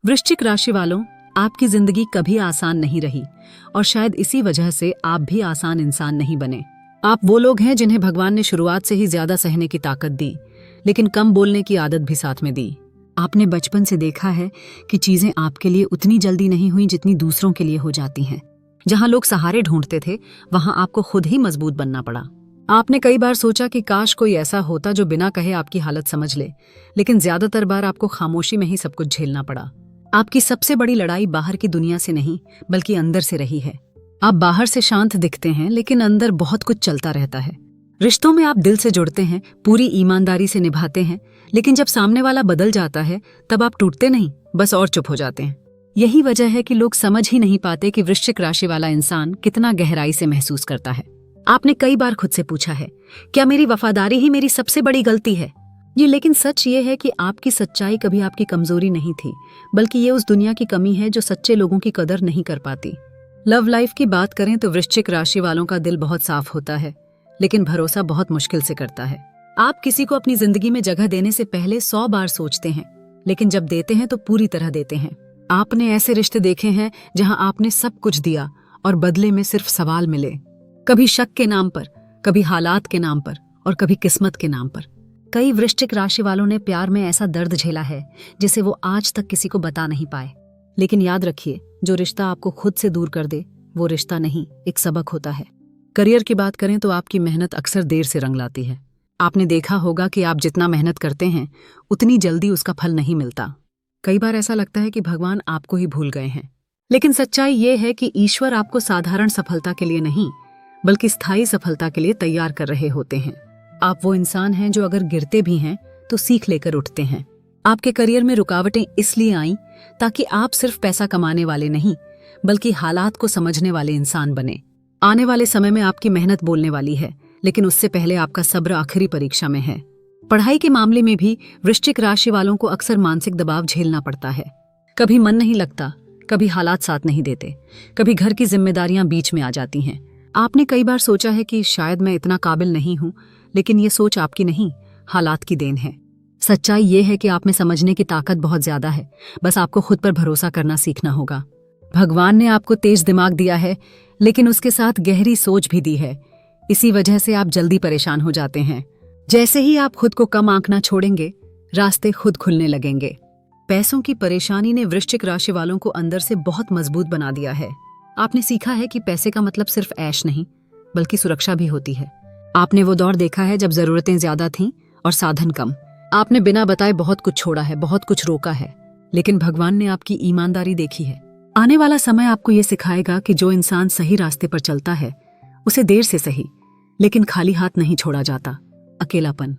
वृश्चिक राशि वालों, आपकी जिंदगी कभी आसान नहीं रही और शायद इसी वजह से आप भी आसान इंसान नहीं बने। आप वो लोग हैं जिन्हें भगवान ने शुरुआत से ही ज्यादा सहने की ताकत दी, लेकिन कम बोलने की आदत भी साथ में दी। आपने बचपन से देखा है कि चीजें आपके लिए उतनी जल्दी नहीं हुई जितनी दूसरों के लिए हो जाती हैं। जहां लोग सहारे ढूंढते थे, वहां आपको खुद ही मजबूत बनना पड़ा। आपने कई बार सोचा कि काश कोई ऐसा होता जो बिना कहे आपकी हालत समझ ले, लेकिन ज्यादातर बार आपको खामोशी में ही सब कुछ झेलना पड़ा। आपकी सबसे बड़ी लड़ाई बाहर की दुनिया से नहीं, बल्कि अंदर से रही है। आप बाहर से शांत दिखते हैं, लेकिन अंदर बहुत कुछ चलता रहता है। रिश्तों में आप दिल से जुड़ते हैं, पूरी ईमानदारी से निभाते हैं, लेकिन जब सामने वाला बदल जाता है तब आप टूटते नहीं, बस और चुप हो जाते हैं। यही वजह है कि लोग समझ ही नहीं पाते कि वृश्चिक राशि वाला इंसान कितना गहराई से महसूस करता है। आपने कई बार खुद से पूछा है, क्या मेरी वफादारी ही मेरी सबसे बड़ी गलती है? लेकिन सच ये है कि आपकी सच्चाई कभी आपकी कमजोरी नहीं थी, बल्कि ये उस दुनिया की कमी है जो सच्चे लोगों की कदर नहीं कर पाती। लव लाइफ की बात करें तो वृश्चिक राशि वालों का दिल बहुत साफ होता है, लेकिन भरोसा बहुत मुश्किल से करता है। आप किसी को अपनी जिंदगी में जगह देने से पहले 100 बार सोचते हैं, लेकिन जब देते हैं तो पूरी तरह देते हैं। आपने ऐसे रिश्ते देखे हैं जहां आपने सब कुछ दिया और बदले में सिर्फ सवाल मिले, कभी शक के नाम पर, कभी हालात के नाम पर और कभी किस्मत के नाम पर। कई वृश्चिक राशि वालों ने प्यार में ऐसा दर्द झेला है जिसे वो आज तक किसी को बता नहीं पाए। लेकिन याद रखिए, जो रिश्ता आपको खुद से दूर कर दे वो रिश्ता नहीं, एक सबक होता है। करियर की बात करें तो आपकी मेहनत अक्सर देर से रंग लाती है। आपने देखा होगा कि आप जितना मेहनत करते हैं उतनी जल्दी उसका फल नहीं मिलता। कई बार ऐसा लगता है कि भगवान आपको ही भूल गए हैं, लेकिन सच्चाई ये है कि ईश्वर आपको साधारण सफलता के लिए नहीं, बल्कि स्थायी सफलता के लिए तैयार कर रहे होते हैं। आप वो इंसान हैं जो अगर गिरते भी हैं तो सीख लेकर उठते हैं। आपके करियर में रुकावटें इसलिए आईं ताकि आप सिर्फ पैसा कमाने वाले नहीं, बल्कि हालात को समझने वाले इंसान बने। आने वाले समय में आपकी मेहनत बोलने वाली है, लेकिन उससे पहले आपका सब्र आखिरी परीक्षा में है। पढ़ाई के मामले में भी वृश्चिक राशि वालों को अक्सर मानसिक दबाव झेलना पड़ता है। कभी मन नहीं लगता, कभी हालात साथ नहीं देते, कभी घर की जिम्मेदारियां बीच में आ जाती हैं। आपने कई बार सोचा है कि शायद मैं इतना काबिल नहीं हूं, लेकिन ये सोच आपकी नहीं, हालात की देन है। सच्चाई ये है कि आप में समझने की ताकत बहुत ज्यादा है, बस आपको खुद पर भरोसा करना सीखना होगा। भगवान ने आपको तेज दिमाग दिया है, लेकिन उसके साथ गहरी सोच भी दी है। इसी वजह से आप जल्दी परेशान हो जाते हैं। जैसे ही आप खुद को कम आंकना छोड़ेंगे, रास्ते खुद खुलने लगेंगे। पैसों की परेशानी ने वृश्चिक राशि वालों को अंदर से बहुत मजबूत बना दिया है। आपने सीखा है कि पैसे का मतलब सिर्फ ऐश नहीं, बल्कि सुरक्षा भी होती है। आपने वो दौर देखा है जब जरूरतें ज्यादा थीं और साधन कम। आपने बिना बताए बहुत कुछ छोड़ा है, बहुत कुछ रोका है, लेकिन भगवान ने आपकी ईमानदारी देखी है। आने वाला समय आपको ये सिखाएगा कि जो इंसान सही रास्ते पर चलता है उसे देर से सही, लेकिन खाली हाथ नहीं छोड़ा जाता। अकेलापन,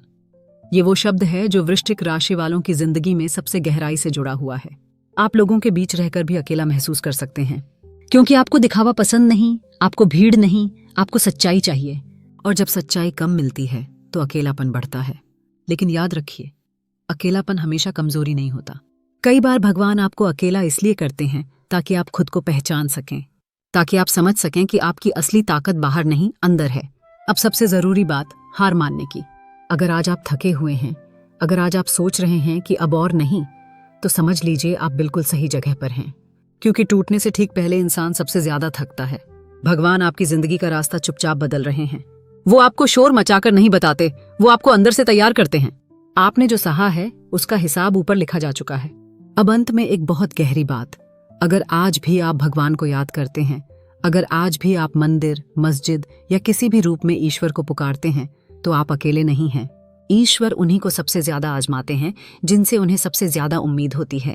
ये वो शब्द है जो वृश्चिक राशि वालों की जिंदगी में सबसे गहराई से जुड़ा हुआ है। आप लोगों के बीच रहकर भी अकेला महसूस कर सकते हैं, क्योंकि आपको दिखावा पसंद नहीं, आपको भीड़ नहीं, आपको सच्चाई चाहिए। और जब सच्चाई कम मिलती है तो अकेलापन बढ़ता है। लेकिन याद रखिए, अकेलापन हमेशा कमजोरी नहीं होता। कई बार भगवान आपको अकेला इसलिए करते हैं ताकि आप खुद को पहचान सकें, ताकि आप समझ सकें कि आपकी असली ताकत बाहर नहीं, अंदर है। अब सबसे जरूरी बात, हार मानने की। अगर आज आप थके हुए हैं, अगर आज आप सोच रहे हैं कि अब और नहीं, तो समझ लीजिए आप बिल्कुल सही जगह पर हैं, क्योंकि टूटने से ठीक पहले इंसान सबसे ज्यादा थकता है। भगवान आपकी जिंदगी का रास्ता चुपचाप बदल रहे हैं। वो आपको शोर मचाकर नहीं बताते, वो आपको अंदर से तैयार करते हैं। आपने जो सहा है उसका हिसाब ऊपर लिखा जा चुका है। अब अंत में एक बहुत गहरी बात, अगर आज भी आप भगवान को याद करते हैं, अगर आज भी आप मंदिर, मस्जिद या किसी भी रूप में ईश्वर को पुकारते हैं, तो आप अकेले नहीं हैं। ईश्वर उन्हीं को सबसे ज्यादा आजमाते हैं जिनसे उन्हें सबसे ज्यादा उम्मीद होती है।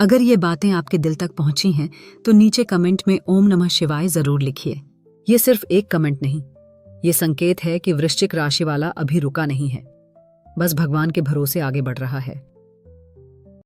अगर ये बातें आपके दिल तक पहुंची हैं तो नीचे कमेंट में ओम नमः शिवाय जरूर लिखिए। ये सिर्फ एक कमेंट नहीं, ये संकेत है कि वृश्चिक राशि वाला अभी रुका नहीं है, बस भगवान के भरोसे आगे बढ़ रहा है।